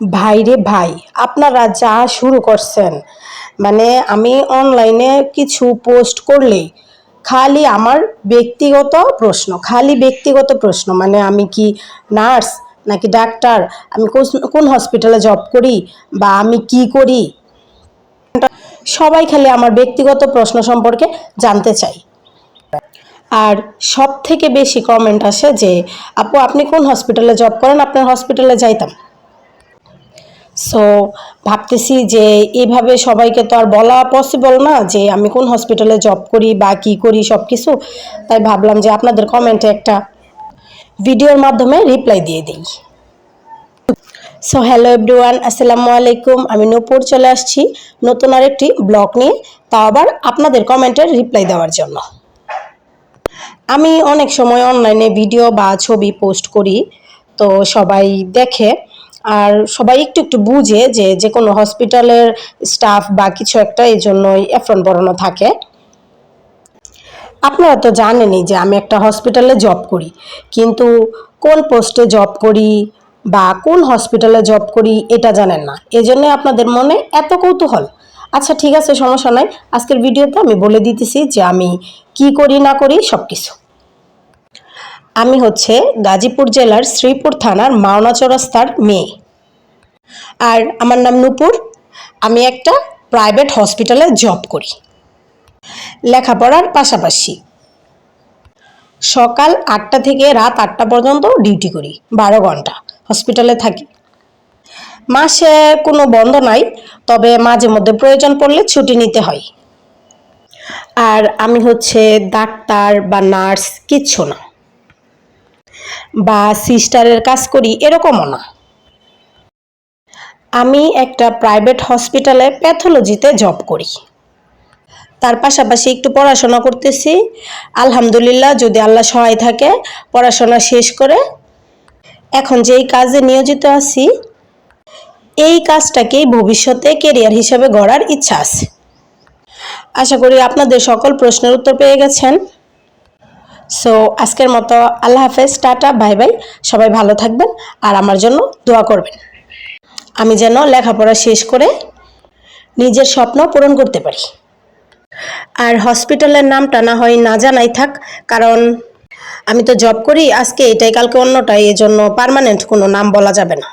ভাইরে ভাই, আপনারা যা শুরু করছেন, মানে আমি অনলাইনে কিছু পোস্ট করলেই খালি আমার ব্যক্তিগত প্রশ্ন, খালি ব্যক্তিগত প্রশ্ন। মানে আমি কি নার্স নাকি ডাক্তার, আমি কোন হসপিটালে জব করি, বা আমি কি করি, সবাই খালি আমার ব্যক্তিগত প্রশ্ন সম্পর্কে জানতে চাই। আর সব থেকে বেশি কমেন্ট আসে যে আপু আপনি কোন হসপিটালে জব করেন, আপনার হসপিটালে যাইতাম। সো ভাবতেছি যে এভাবে সবাইকে তো আর বলা পসিবল না যে আমি কোন হসপিটালে জব করি বা কি করি সব কিছু। তাই ভাবলাম যে আপনাদের কমেন্টে একটা ভিডিওর মাধ্যমে রিপ্লাই দিয়ে দিই। সো হ্যালো এভরিওয়ান, আসসালামু আলাইকুম। আমি নূপুর চলে আসছি নতুন আরেকটি ব্লগ নিয়ে, তাও আবার আপনাদের কমেন্টের রিপ্লাই দেওয়ার জন্য। আমি অনেক সময় অনলাইনে ভিডিও বা ছবি পোস্ট করি, তো সবাই দেখে আর সবাই একটু একটু বুঝে যে যে কোনো হসপিটালের স্টাফ বা কিছু একটা, এই জন্যই এফ্রন পড়ানো থাকে। আপনারা তো জানেনই যে আমি একটা হসপিটালে জব করি, কিন্তু কোন পোস্টে জব করি বা কোন হসপিটালে জব করি এটা জানেন না, এজন্য আপনাদের মনে এত কৌতূহল। আচ্ছা ঠিক আছে, সমস্যা নাই, আজকের ভিডিওতে আমি বলে দিতেছি যে আমি কি করি না করি সব কিছু। আমি হচ্ছে গাজীপুর জেলার শ্রীপুর থানার মাওনা চৌরাস্তার মেয়ে, আর আমার নাম নূপুর। আমি একটা প্রাইভেট হসপিটালে জব করি লেখাপড়ার পাশাপাশি। সকাল 8টা থেকে রাত 8টা পর্যন্ত ডিউটি করি, 12 ঘন্টা হসপিটালে থাকি। মাসে কোনো বন্ধ নাই, তবে মাঝে মধ্যে প্রয়োজন পড়লে ছুটি নিতে হয়। আর আমি হচ্ছে ডাক্তার বা নার্স কিচ্ছু না, বা সিস্টারের কাজ করি এরকমও না। আমি একটা প্রাইভেট হসপিটালে প্যাথোলজিতে জব করি, তার পাশাপাশি একটু পড়াশোনা করতেছি। আলহামদুলিল্লাহ, যদি আল্লাহ সহায় থাকে, পড়াশোনা শেষ করে এখন যেই কাজে নিয়োজিত আছি, এই কাজটাকেই ভবিষ্যতে কেরিয়ার হিসেবে গড়ার ইচ্ছা আছে। আশা করি আপনাদের সকল প্রশ্নের উত্তর পেয়ে গেছেন। সো আজকের মতো আল্লাহ হাফেজ, টাটা, বাই বাই। সবাই ভালো থাকবেন আর আমার জন্য দোয়া করবেন, আমি যেন লেখাপড়া শেষ করে নিজের স্বপ্ন পূরণ করতে পারি। আর হসপিটালের নামটা না হয় না জানাই থাক, কারণ আমি তো জব করি, আজকে এটাই কালকে অন্যটাই, এজন্য পার্মানেন্ট কোনো নাম বলা যাবে না।